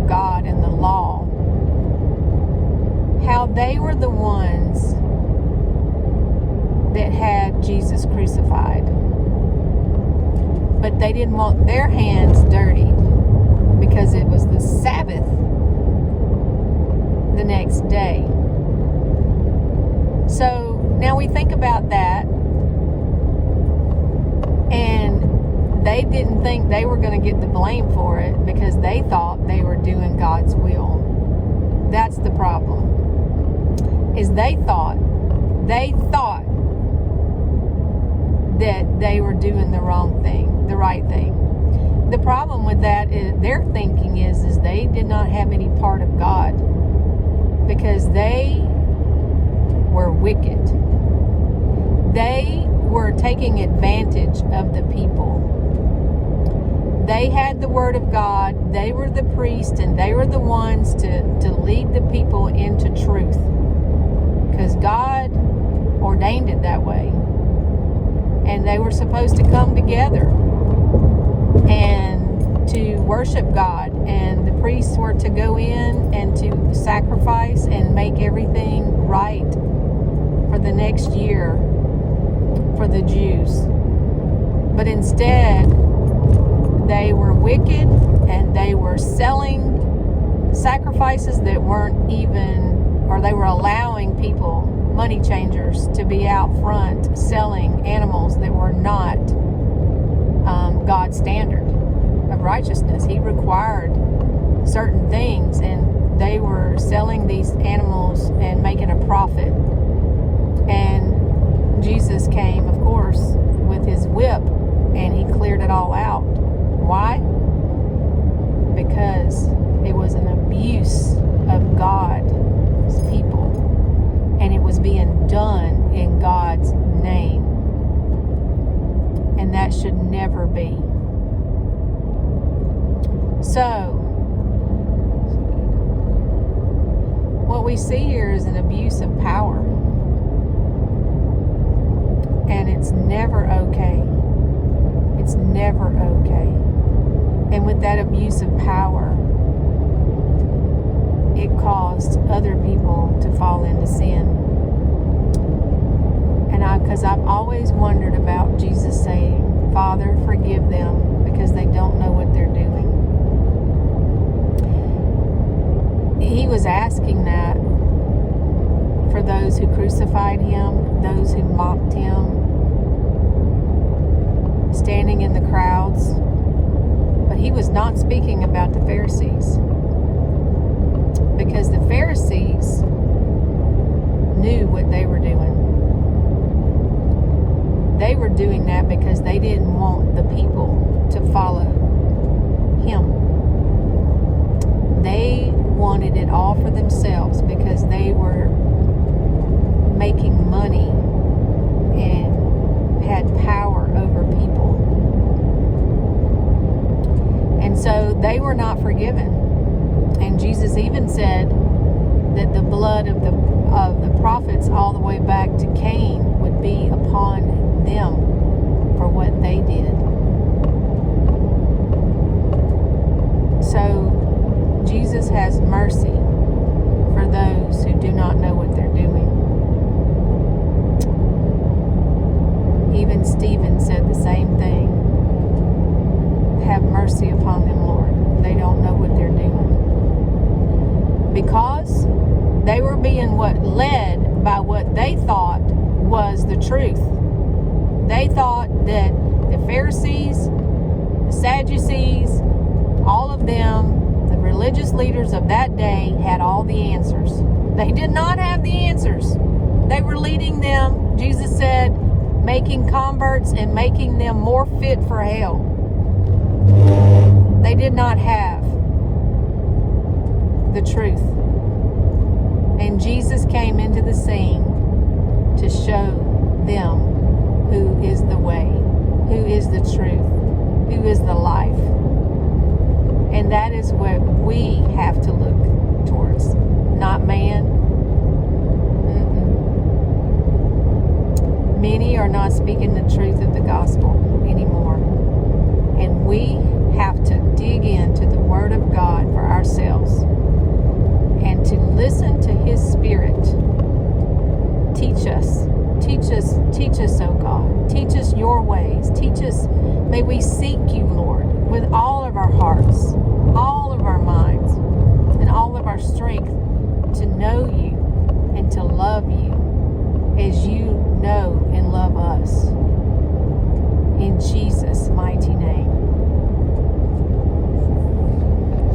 of God and the law, how they were the ones that had Jesus crucified. But they didn't want their hands dirtied because it was the Sabbath the next day. So now we think about that, and they didn't think they were going to get the blame for it because they thought they were doing God's will. That's the problem. Is they thought that they were doing the wrong thing, the right thing. The problem with that is their thinking is they did not have any part of God because they were wicked. They were taking advantage of the people. They had the Word of God. They were the priest, and they were the ones to lead the people into truth because God ordained it that way. And they were supposed to come together and to worship God. And the priests were to go in and to sacrifice and make everything right for the next year for the Jews. But instead, they were wicked and they were selling sacrifices that weren't even, or they were allowing people, money changers, to be out front selling animals that were not God's standard of righteousness. He required certain things, and they were selling these animals and making a profit. And Jesus came, of course, with his whip, and he cleared it all out. Why? Because it was an abuse of God's people, and it was being done in God's name, and that should never be. So what we see here is an abuse of power, and it's never okay. It's never okay. And with that abuse of power, it caused other people to fall into sin. And because I've always wondered about Jesus saying, Father, forgive them because they don't know what they're doing. He was asking that for those who crucified him, those who mocked him, standing in the crowds. But he was not speaking about the Pharisees, because the Pharisees knew what they were doing. They were doing that because they didn't want the people to follow him. They wanted it all for themselves because they were making money and had power over people. And so they were not forgiven. And Jesus even said that the blood of the prophets all the way back to Cain would be upon them for what they did. So Jesus has mercy for those who do not know what they're doing. Even Stephen said the same thing. Have mercy upon them, Lord. They don't know what they're doing. Because they were being led by what they thought was the truth. They thought that the Pharisees, the Sadducees, all of them, the religious leaders of that day, had all the answers. They did not have the answers. They were leading them, Jesus said, making converts and making them more fit for hell. They did not have the truth. And Jesus came into the scene to show them who is the way, who is the truth, who is the life. And that is what we have to look towards, not man. Many are not speaking the truth of the gospel anymore. And we have to dig into the Word of God for ourselves. may we seek you, Lord, with all of our hearts, all of our minds, and all of our strength to know you and to love you as you know